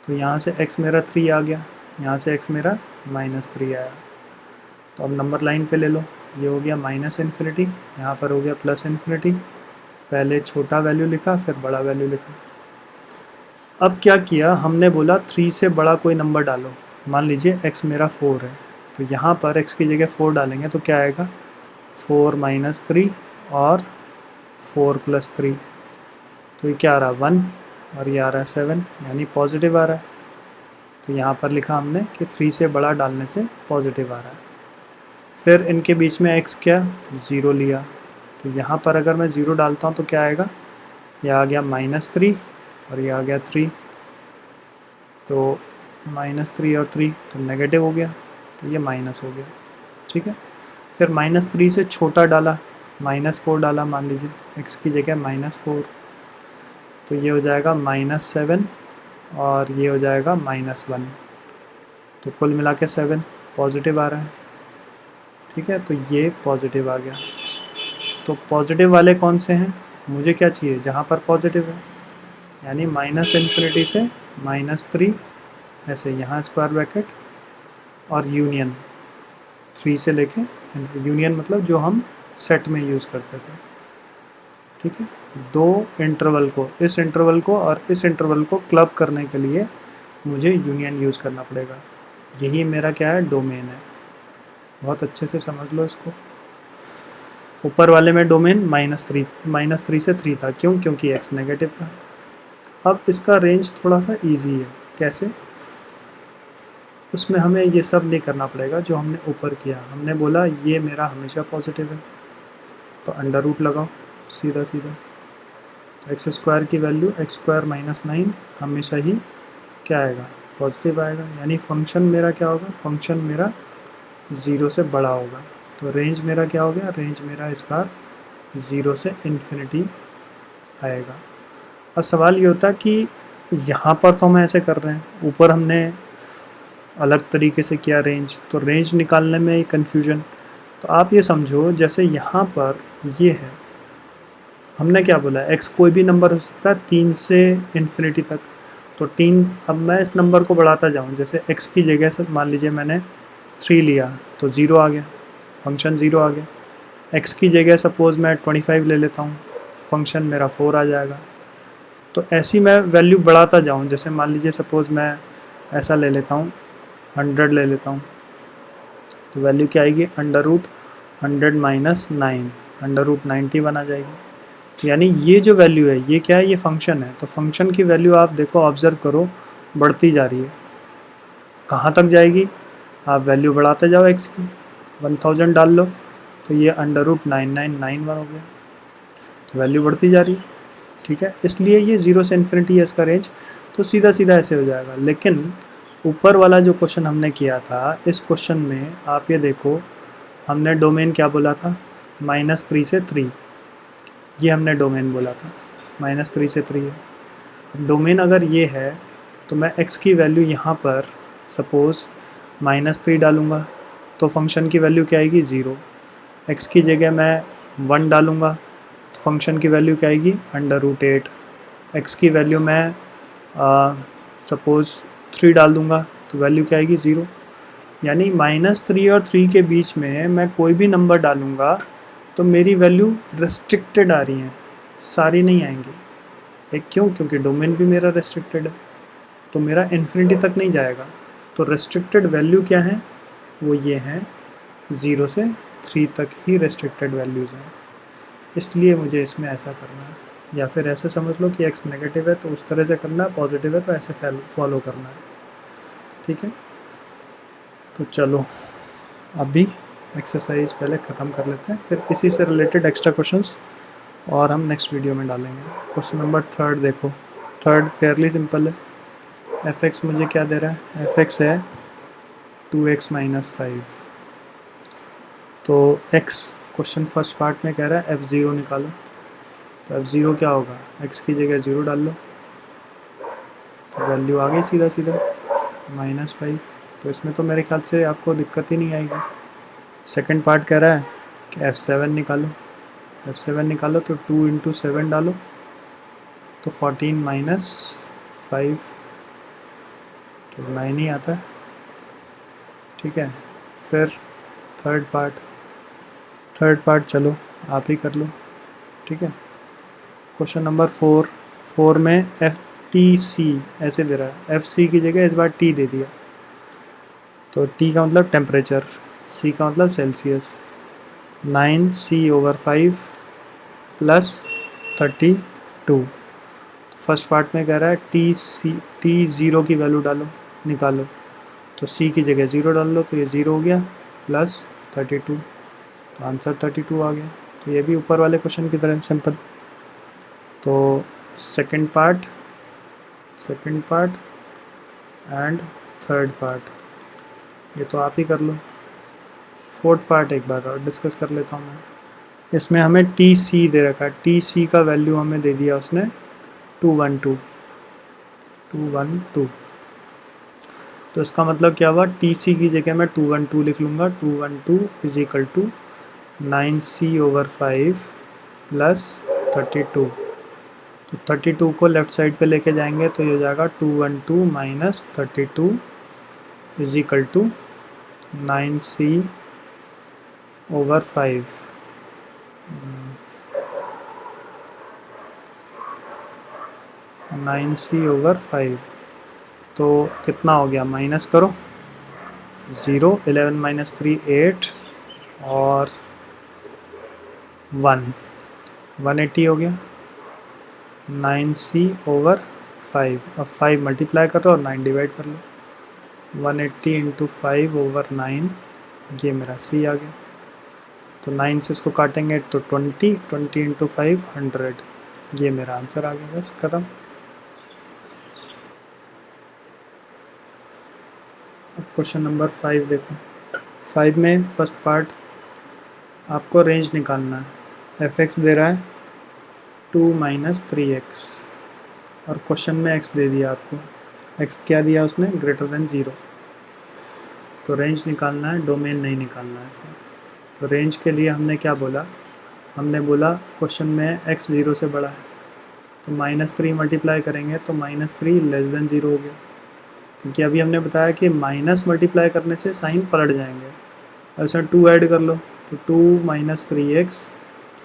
तो यहाँ से x मेरा 3 आ गया, यहाँ से x मेरा -3 आया। तो अब नंबर लाइन पे ले लो, ये हो गया -∞, यहाँ पर हो गया +∞। पहले छोटा वैल्यू लिखा, फिर बड़ा वैल्यू लिखा। अब क्या किया हमने? बोला 3 से बड़ा कोई नंबर डालो। मान लीजिए x मेरा 4 है, तो यहाँ पर x की जगह 4 डालेंगे तो क्या आएगा? 4 माइनस 3 और 4 प्लस 3। तो ये क्या आ रहा है? 1 और ये आ रहा है 7, यानी पॉजिटिव आ रहा है। तो यहाँ पर लिखा हमने कि 3 से बड़ा डालने से पॉजिटिव आ रहा है। फिर इनके बीच में x क्या? 0 लिया। तो यहाँ पर अगर मैं 0 डालता हूँ तो क्या आएगा? यह आ गया -3 और ये आ गया 3। तो -3 और 3 तो नेगेटिव हो गया, तो ये माइनस हो गया। ठीक है। फिर -3 से छोटा डाला, -4 डाला, मान लीजिए x की जगह -4, तो ये हो जाएगा -7 और ये हो जाएगा -1। तो कुल मिला के 7 पॉजिटिव आ रहा है। ठीक है, तो ये पॉजिटिव आ गया। तो पॉजिटिव वाले कौन से हैं? मुझे क्या चाहिए? जहाँ पर पॉजिटिव है, यानी -∞ से -3, ऐसे यहाँ स्क्वायर ब्रैकेट और यूनियन 3 से लेके यूनियन, मतलब जो हम सेट में यूज़ करते थे। ठीक है, दो इंटरवल को, इस इंटरवल को और इस इंटरवल को क्लब करने के लिए मुझे यूनियन यूज़ करना पड़ेगा। यही मेरा क्या है, डोमेन है। बहुत अच्छे से समझ लो इसको। ऊपर वाले में डोमेन -3 से 3 था, क्यों? क्योंकि x नेगेटिव था। अब इसका रेंज थोड़ा सा इजी है। कैसे? उसमें हमें ये सब नहीं करना पड़ेगा जो हमने ऊपर किया। हमने बोला ये मेरा हमेशा पॉजिटिव है, तो अंडर रूट लगाओ सीधा सीधा। तो एक्स स्क्वायर की वैल्यू x² - 9 हमेशा ही क्या आएगा, पॉजिटिव आएगा। यानी फंक्शन मेरा क्या होगा, फंक्शन मेरा 0 से बड़ा होगा। तो रेंज मेरा क्या हो गया, रेंज मेरा इस बार 0 से इन्फिनिटी आएगा। अब सवाल ये होता कि यहाँ पर तो हम ऐसे कर रहे हैं, ऊपर हमने अलग तरीके से किया रेंज, तो रेंज निकालने में कन्फ्यूजन। तो आप ये समझो जैसे यहाँ पर ये है, हमने क्या बोला, x कोई भी नंबर हो सकता है 3 से इन्फिनिटी तक। तो 3, अब मैं इस नंबर को बढ़ाता जाऊँ, जैसे x की जगह से मान लीजिए मैंने 3 लिया तो 0 आ गया, फंक्शन 0 आ गया। x की जगह सपोज़ मैं 25 ले लेता हूँ, फंक्शन मेरा 4 आ जाएगा। तो ऐसी मैं वैल्यू बढ़ाता जाऊँ, जैसे मान लीजिए सपोज़ मैं ऐसा ले लेता हूँ, 100 ले लेता हूँ, तो वैल्यू क्या आएगी, √100 - 9, √91 आ जाएगी। तो यानी ये जो वैल्यू है ये क्या है, ये फंक्शन है। तो फंक्शन की वैल्यू आप देखो, ऑब्ज़र्व करो, बढ़ती जा रही है। कहाँ तक जाएगी, आप वैल्यू बढ़ाते जाओ x की, 1000 डाल लो तो ये √9991 हो गया। तो वैल्यू बढ़ती जा रही है, ठीक है। इसलिए ये 0 से इन्फिनिटी है इसका रेंज। तो सीधा सीधा ऐसे हो जाएगा। लेकिन ऊपर वाला जो क्वेश्चन हमने किया था, इस क्वेश्चन में आप ये देखो, हमने डोमेन क्या बोला था, -3 से 3, ये हमने डोमेन बोला था, -3 से 3 है। अब डोमेन अगर ये है तो मैं x की वैल्यू यहाँ पर सपोज़ -3 डालूँगा तो फंक्शन की वैल्यू क्या आएगी, 0। x की जगह मैं 1 डालूँगा तो फंक्शन की वैल्यू क्या आएगी, √8। x की वैल्यू मैं सपोज़ 3 डाल दूँगा तो वैल्यू क्या आएगी, 0। यानी -3 और 3 के बीच में मैं कोई भी नंबर डालूँगा तो मेरी वैल्यू रेस्ट्रिक्टेड आ रही हैं, सारी नहीं आएंगी। एक क्यों, क्योंकि डोमेन भी मेरा रेस्ट्रिक्टेड है, तो मेरा इन्फिनिटी तक नहीं जाएगा। तो रेस्ट्रिक्टेड वैल्यू क्या है, वो ये हैं, 0 से 3 तक ही रेस्ट्रिक्टेड वैल्यूज़ हैं। इसलिए मुझे इसमें ऐसा करना है, या फिर ऐसे समझ लो कि x नेगेटिव है तो उस तरह से करना है, पॉजिटिव है तो ऐसे फॉलो करना है, ठीक है। तो चलो अभी एक्सरसाइज पहले ख़त्म कर लेते हैं, फिर इसी से रिलेटेड एक्स्ट्रा क्वेश्चंस और हम नेक्स्ट वीडियो में डालेंगे। क्वेश्चन नंबर 3 देखो, 3 फेयरली सिंपल है। f(x) मुझे क्या दे रहा है, f(x) है 2x - 5। तो x क्वेश्चन फर्स्ट पार्ट में कह रहा है f0 निकालो, तो f0 क्या होगा, x की जगह 0 डाल लो तो वैल्यू आ गई सीधा सीधा -5। तो इसमें तो मेरे ख्याल से आपको दिक्कत ही नहीं आएगी। सेकंड पार्ट कह रहा है कि f7 निकालो, f7 निकालो तो 2 × 7 डालो तो 14 - 5, तो 9 ही आता है, ठीक है। फिर थर्ड पार्ट चलो आप ही कर लो, ठीक है। क्वेश्चन नंबर 4 में FTC ऐसे दे रहा है, FC की जगह इस बार T दे दिया, तो T का मतलब टेम्परेचर, C का मतलब सेल्सियस। 9C/5 + 32। फर्स्ट पार्ट में कह रहा है T0 की वैल्यू डालो, निकालो, तो C की जगह 0 डाल लो तो ये 0 हो गया प्लस 32, तो आंसर 32 आ गया। तो ये भी ऊपर वाले क्वेश्चन की तरह सिंपल। तो second part and third part ये तो आप ही कर लो। फोर्थ पार्ट एक बार और डिस्कस कर लेता हूँ मैं। इसमें हमें TC दे रखा है, TC का वैल्यू हमें दे दिया उसने 212। तो इसका मतलब क्या हुआ, TC की जगह मैं 212 लिख लूँगा, 212 = 9C/5 + 32। तो 32 को लेफ़्ट साइड पे लेके जाएंगे तो ये हो जाएगा 212 - 32 = 9C/5। 9c/5, तो कितना हो गया, माइनस करो, 0, 11 माइनस 3 8 और 1, 180 हो गया। 9c/5, अब 5 मल्टीप्लाई कर लो और 9 डिवाइड कर लो, 180 इंटू 5/9, ये मेरा c आ गया। तो 9 से इसको काटेंगे तो 20, 20 इंटू 5 100, ये मेरा आंसर आ गया, बस ख़त्म। अब क्वेश्चन नंबर 5 देखो। 5 में फर्स्ट पार्ट आपको रेंज निकालना है। f(x) दे रहा है 2 माइनस 3x, और क्वेश्चन में x दे दिया आपको। x क्या दिया उसने, ग्रेटर देन 0। तो रेंज निकालना है, डोमेन नहीं निकालना है इसमें। तो रेंज के लिए हमने क्या बोला, हमने बोला क्वेश्चन में x 0 से बड़ा है, तो -3 मल्टीप्लाई करेंगे तो -3 लेस देन 0 हो गया, क्योंकि अभी हमने बताया कि माइनस मल्टीप्लाई करने से साइन पलट जाएंगे। ऐसा 2 ऐड कर लो तो 2 माइनस 3x,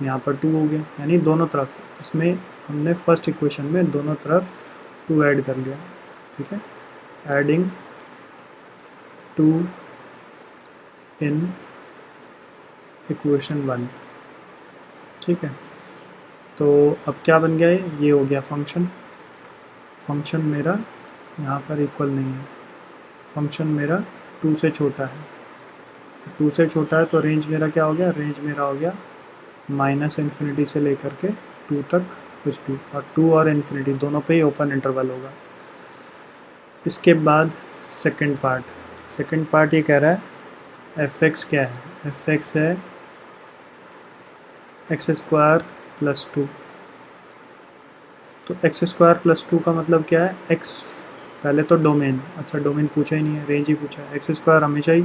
यहाँ पर 2 हो गया, यानी दोनों तरफ। इसमें हमने फर्स्ट इक्वेशन में दोनों तरफ 2 ऐड कर लिया, ठीक है। एडिंग 2 इन इक्वेशन 1, ठीक है। तो अब क्या बन गया, ये हो गया फंक्शन। फंक्शन मेरा यहाँ पर इक्वल नहीं है, फंक्शन मेरा 2 से छोटा है। तो 2 से छोटा है तो रेंज मेरा क्या हो गया, रेंज मेरा हो गया -∞ से लेकर के 2 तक कुछ भी, और 2 और इन्फिनिटी दोनों पे ही ओपन इंटरवल होगा। इसके बाद सेकंड पार्ट ये कह रहा है f(x) क्या है, f(x) है x² + 2। तो x² + 2 का मतलब क्या है, x पहले तो डोमेन, अच्छा डोमेन पूछा ही नहीं है, रेंज ही पूछा है। x² हमेशा ही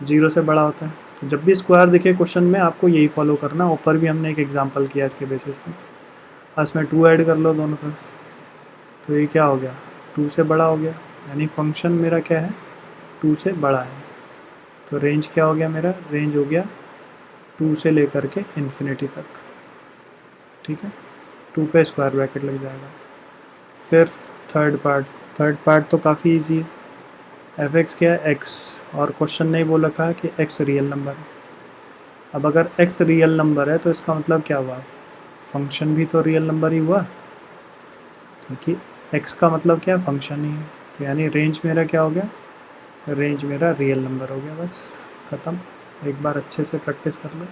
0 से बड़ा होता है, तो जब भी स्क्वायर दिखे क्वेश्चन में आपको यही फॉलो करना। ऊपर भी हमने एक एग्जांपल किया इसके बेसिस पे, इसमें 2 ऐड कर लो दोनों तरफ, तो ये क्या हो गया, 2 से बड़ा हो गया, यानी फंक्शन मेरा क्या है, 2 से बड़ा है। तो रेंज क्या हो गया मेरा, रेंज हो गया 2 से लेकर के इन्फिनिटी तक, ठीक है। 2 पे स्क्वायर ब्रैकेट लग जाएगा। फिर थर्ड पार्ट तो काफ़ी इजी है। f(x) क्या है, x, और क्वेश्चन ने बोल रखा है कि x रियल नंबर है। अब अगर x रियल नंबर है तो इसका मतलब क्या हुआ, फंक्शन भी तो रियल नंबर ही हुआ, क्योंकि x का मतलब क्या है, फंक्शन ही है। तो यानी रेंज मेरा क्या हो गया, रेंज मेरा रियल नंबर हो गया, बस ख़त्म। एक बार अच्छे से प्रैक्टिस कर लो।